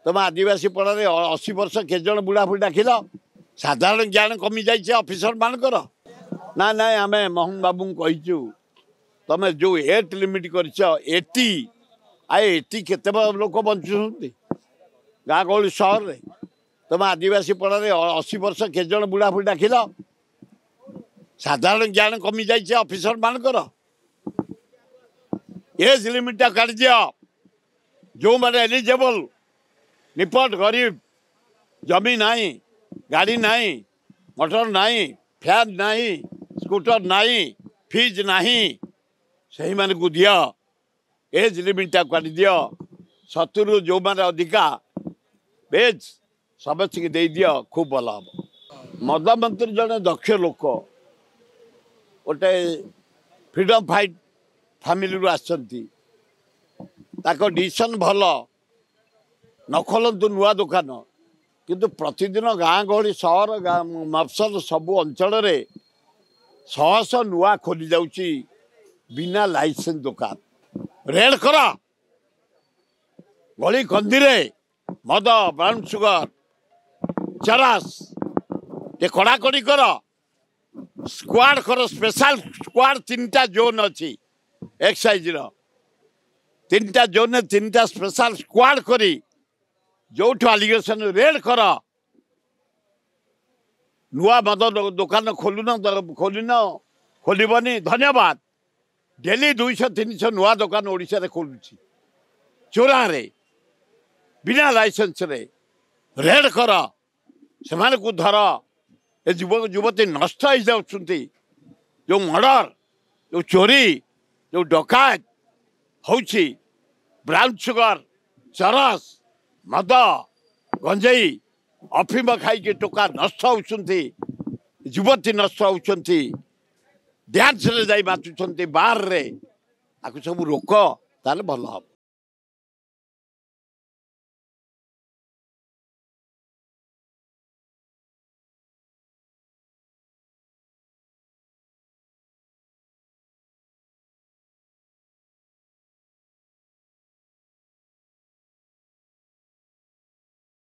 तुम आदिवासी पड़े 80 वर्ष के जन बुढ़ा बुढ़ी डाकिल साधारण ज्ञान कमी जाइए ऑफिसर मानकर ना ना आम मोहन बाबू कहीचु तुम जो एज लिमिट कर 80 आए 80 केते लोक बंचुंट गाँ गहली सहर में तुम आदिवासी पड़े 80 वर्ष के जन बुढ़ा बुढ़ी डाकिल साधारण ज्ञान कमी जाइए ऑफिसर मानकर एज लिमिट काट दियो जो मैंने एलिजिबल निपट गरीब जमी नहीं गाड़ी नहीं मोटर नहीं फैन नहीं स्कूटर नहीं फीज नहीं सही मान को दियो एज लिमिट काट दियो 70 जो मैंने अधिका बेज समस्त की दे दियो खूब भल हम मद मंत्री जड़े दक्ष लोक गोटे फ्रीडम फाइट फैमिली डिसीजन भल न खोलतु नुआ दुकान किंतु प्रतिदिन गाँ गहली सहर मफसल सबु अंचल शह शह नुआ खोली जाउची बिना लाइसेंस दुकान रेड कर गली कंदी मद ब्राउन सुगर चरस ये कड़ाकड़ी कर स्क्वाड कर स्पेशल स्क्वाड 3टा जोन अच्छी एक्साइज तीनटा जोन 3टा स्पेशल स्क्वाड करी जो आलिगेशन रेड कर नुआ मद दुकान खोलबनी धन्यवाद डेली 200-300 नुआ दुकान ओडिशा रे खोलुची चोरा रे बिना लाइसेंस रे रेड कर से को धर ए युवक युवती नष्ट हो जाती जो मर्डर जो चोरी जो डकायत होची ब्राउन सुगर चरस मद गंजेई अफिम खाई टोका नष्ट होती युवती नष्ट होती डांस रे जाई बाचुंट बार रे आकु सब रोक ताले भल हम।